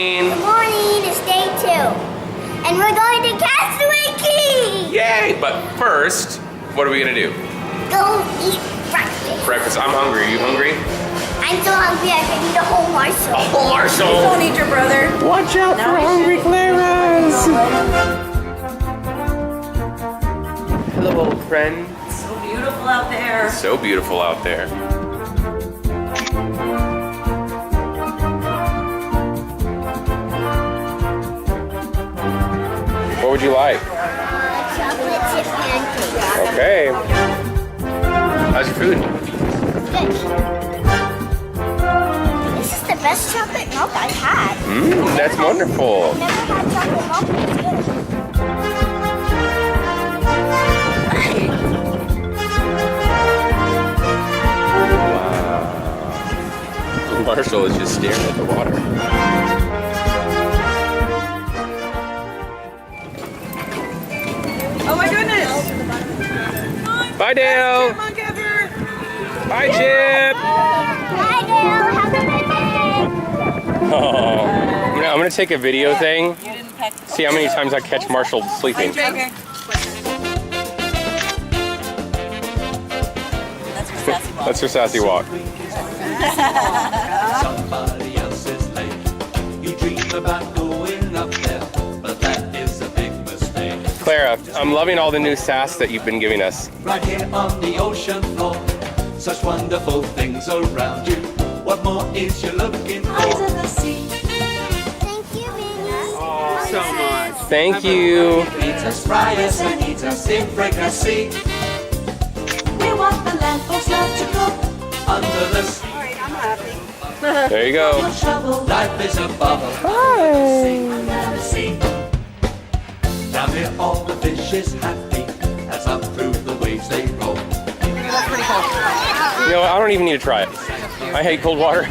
morning. Good morning, it's day 2. And we're going to Castaway Cay. Yay! But first, what are we gonna do? Go eat breakfast. Breakfast. I'm hungry. Are you hungry? I'm so hungry I can eat a whole morsel. A whole morsel. Don't eat your brother. Watch out for hungry Claras. Hello, old friend. So beautiful out there. So beautiful out there. What would you like? Chocolate chip pancakes. Okay. How's your food? Good. This is the best chocolate milk I've had. That's wonderful. I've never had chocolate milk that's good. Wow. Marshall is just staring at the water. Oh my goodness. Bye, Dale. Chipmunk ever. Bye, Chip. Hi, Dale. Have a good day. Oh. I'm gonna take a video thing. You didn't peck. See how many times I catch Marshall sleeping. Okay. That's your sassy walk. That's your sassy walk. Somebody else's lake. You dream about going up there, but that is a big mistake. Clara, I'm loving all the new sass that you've been giving us. Right here on the ocean floor, such wonderful things around you. What more is you looking for? Under the sea. Thank you, Minnie. Oh, so much. Thank you. Eat us, fry us, and eat us in fricassee. We want the land folks love to cook. Under the sea, There you go. No trouble. life is a bubble. Under the sea. Down here all the fish is happy, as up through the waves they roll. You know what? I don't even need to try it. I hate cold water.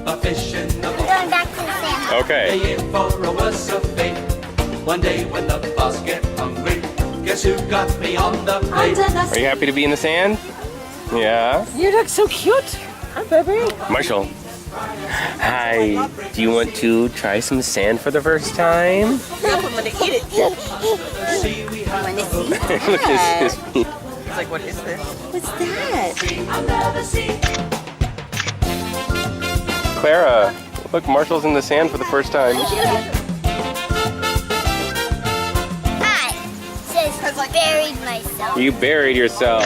A fish in the boat. Going back to the sand. Okay. They in for a worse of fate. One day when the boss get hungry, guess who got me on the plate? Under the Are sea. you happy to be in the sand? Yeah. You look so cute. Hi, baby. Marshall. Hi. Do you want to try some sand for the first time? I'm gonna eat it. See, we have a hook. Look at his feet. It's like, what is this? What's that? Under the sea. Clara, look, Marshall's in the sand for the first time. Hi. Says I buried myself. You buried yourself.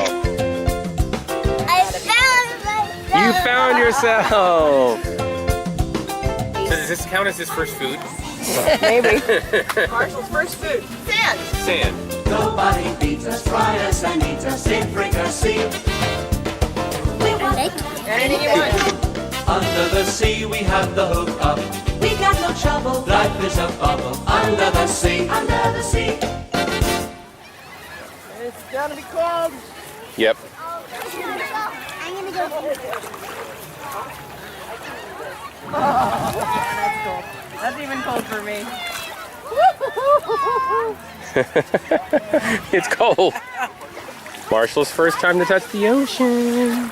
I found myself. You found yourself. So does this count as his first food? Maybe. Marshall's first food. Sand. Sand. Nobody beats us, fry us, and eat us in fricassee. We want Anything you want. Under the sea, we have the hook up. We got no trouble. Life is a bubble under the sea. Under the sea. It's gonna be cold. Yep. I'm gonna go. That's even cold for me. It's cold. Marshall's first time to touch the ocean.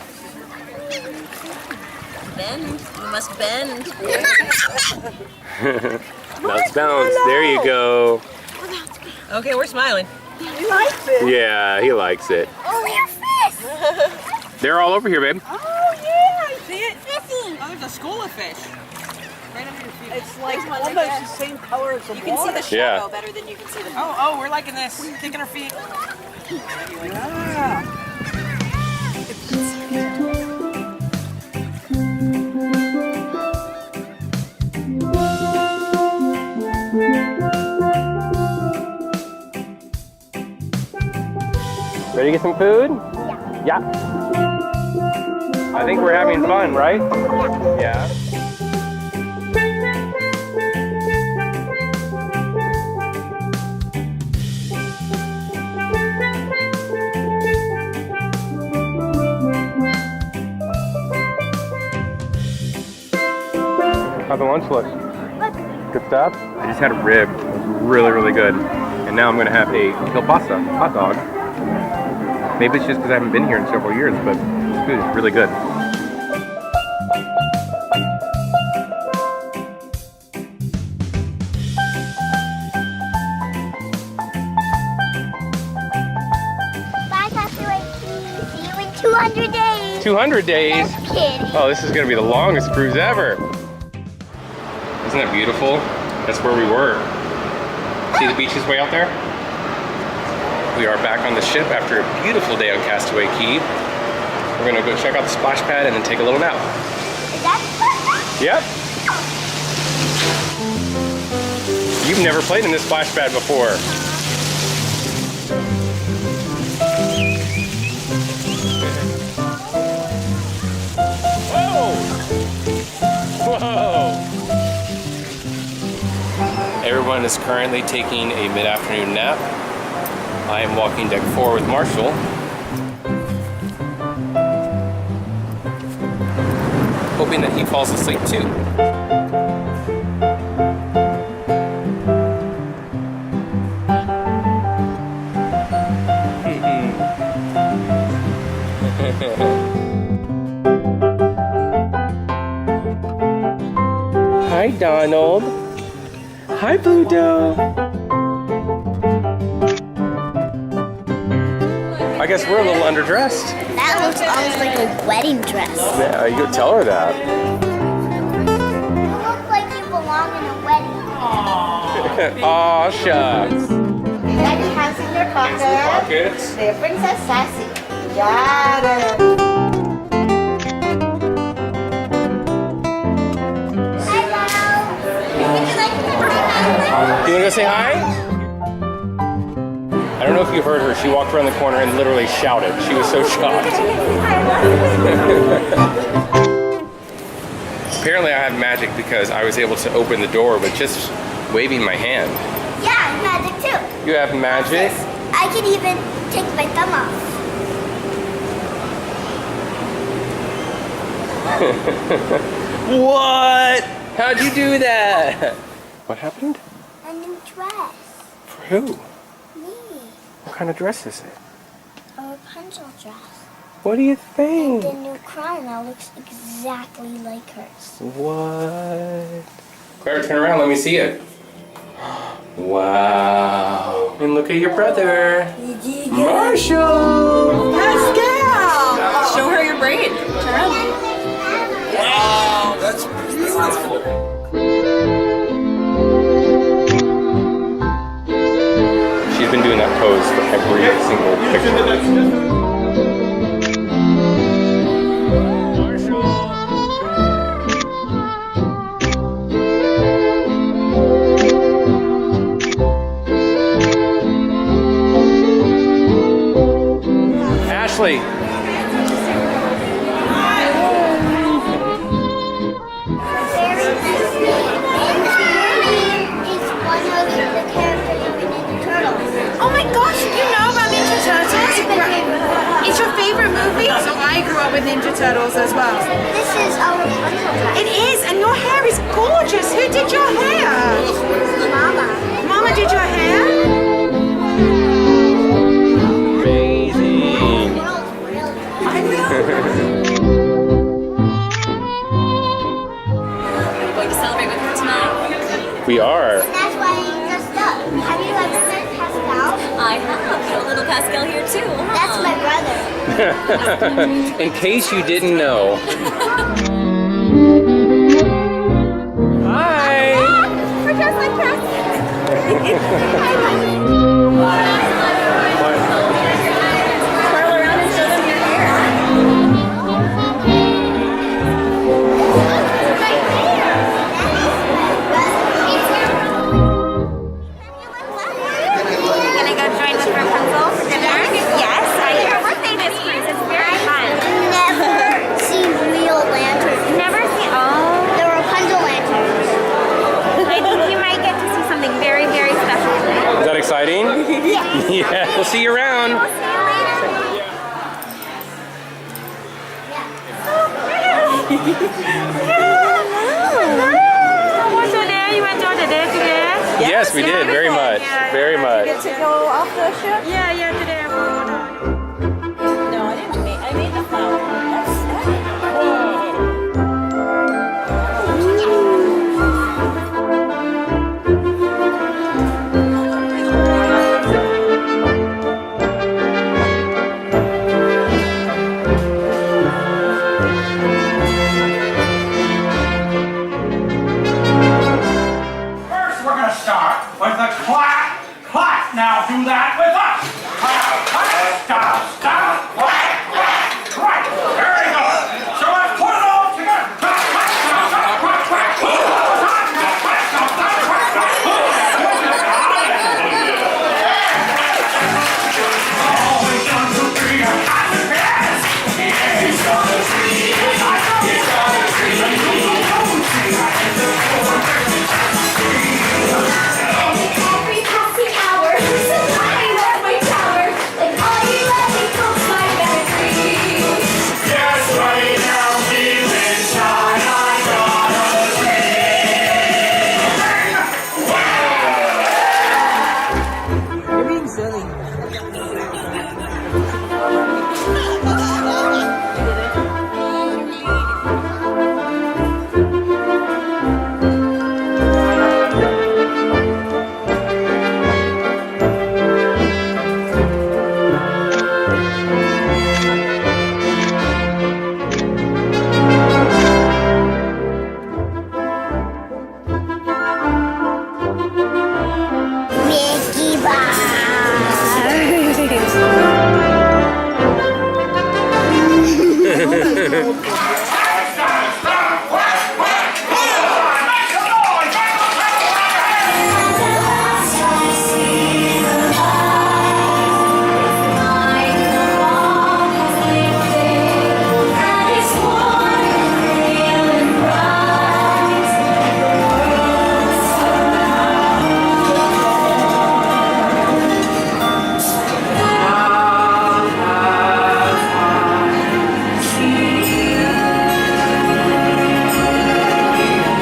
Bend. You must bend. Bounce, bounce. There you go. Okay, we're smiling. He likes it. Yeah, he likes it. Oh, your fish. They're all over here, babe. Oh, yeah. I see it. Fishing. Oh, there's a school of fish. Right under your feet. It's like almost the same color as the You can see the shadow Yeah. better than you can see the. Oh, we're liking this. Kicking our feet. Yeah. Ready to get some food? Yeah. I think we're having fun, right? Yeah. How'd the lunch look? Good stuff? I just had a rib. It was really, really good. And now I'm gonna have a kielbasa hot dog. Maybe it's just because I haven't been here in several years, but this food is really good. 200 days. 200 days? Just kidding. Oh, this is gonna be the longest cruise ever. Isn't that beautiful? That's where we were. See the beaches way out there? We are back on the ship after a beautiful day on Castaway Cay. We're gonna go check out the splash pad and then take a little nap. Is that Yep. You've never played in this splash pad before. Whoa! Whoa! Everyone is currently taking a mid-afternoon nap. I am walking deck 4 with Marshall. Hoping that he falls asleep too. Hi, Donald. Hi, Pluto. I guess we're a little underdressed. That looks almost like a wedding dress. Yeah, you could tell her that. You look like you belong in a wedding. Aw, shucks. Got your hands in your pocket. Pockets. They're Princess Sassy. Got it. Hello. Would you like to say hi? You wanna go say hi? I don't know if you heard her. She walked around the corner and literally shouted. She was so shocked. Apparently I have magic because I was able to open the door with just waving my hand. Yeah, magic too. You have magic? I can even take my thumb off. What? How'd you do that? What happened? A new dress. For who? Me. What kind of dress is it? A Rapunzel dress. What do you The think? new crown now looks exactly like hers. What? Clara, turn around. Let me see it. Wow. And look at your brother. Marshall. Pascal! Show her your braid. Turn around. Wow, that's beautiful. She's been doing that pose for every single picture. Ashley. Oh my gosh, you know about Ninja Turtles? It's your favorite movie? So I grew up with Ninja Turtles as well. This is our Rapunzel dress. It is, and your hair is gorgeous. Who did your hair? Mama. Mama did your hair? Amazing. Going to celebrate with her tonight? We are. That's why I dressed up. Have you ever met Pascal? I have. Got a little Pascal here too. That's my brother. In case you didn't know. Hi. We're just like Pascal. Twirl around and show them your hair. Gonna go join with Rapunzel for dinner? Yes, I hear her birthday this cruise. It's very fun. Never seen real lanterns. Never seen, oh. The Rapunzel lanterns. I think you might get to see something very, very special today. Is that exciting? Yeah. We'll see you around. What's your day? You enjoyed the day today? Yes, we did. Very much. Very much. Get to go off the ship? Yeah, today I will. No, I didn't make. I made the flower. do that with us. Stop. Right, very good. So let's put it all together. Every passing hour, so I love my tower. Like all you let me comes my battery. Yes, right now, feeling shy. I got a dream. You're being silly. Mickey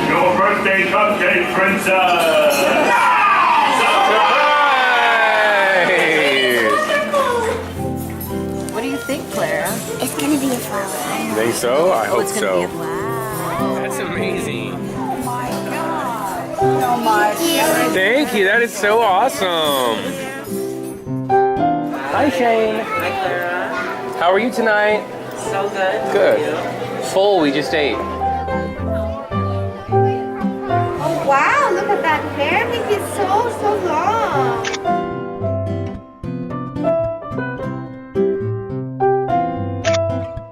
Your birthday cupcake, princess. What do you think, Clara? It's gonna be a flower. Think so? I hope It's gonna be so. a wow. That's amazing. Oh my. Thank you. That is so awesome. Hi, Shane. Hi, Clara. How are you tonight? So good. Good. Full. We just ate. Oh wow, look at that hair. It's so long.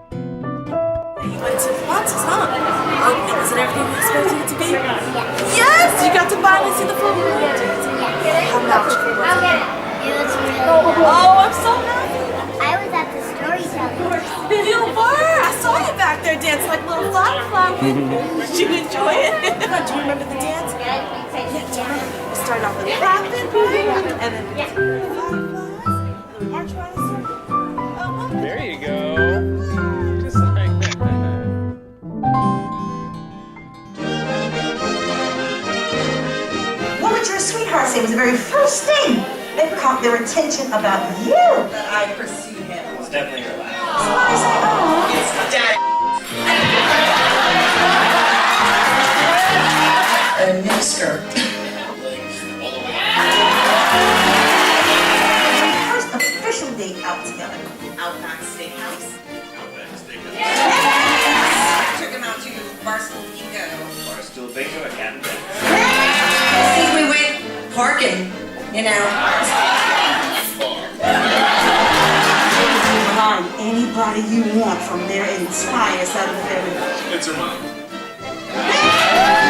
You went to Fox's, huh? Oh, was it everything you expected it to be? Yes! You got to buy and see the full movie. How much? I'll get it. It was really Oh, I'm so happy. I was at the storytelling. You were! I saw you back there dancing like a little firefly. Did you enjoy it? Do you remember the dance? Yeah, we started off with clapping, and then fireflies, and then march around in a circle. There you go. Just like that. What would your sweetheart say was the very first thing that caught their attention about you? That I pursue him. It's definitely your last. Somebody say, oh. It's Dad. A miniskirt. First official date out together. Outback Steakhouse. Took him out to Barstool Bingo. Barstool Bingo at Canada. I think we went parking, you know. Find anybody you want from their entire side of the family. It's her mom.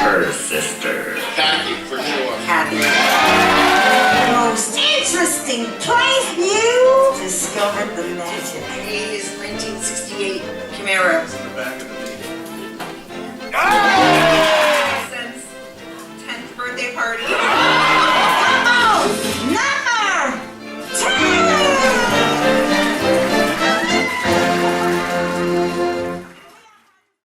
Her sister. Kathy, for sure. Happy. The most interesting place you discovered the magic. His 1968 Camaro. In the back of the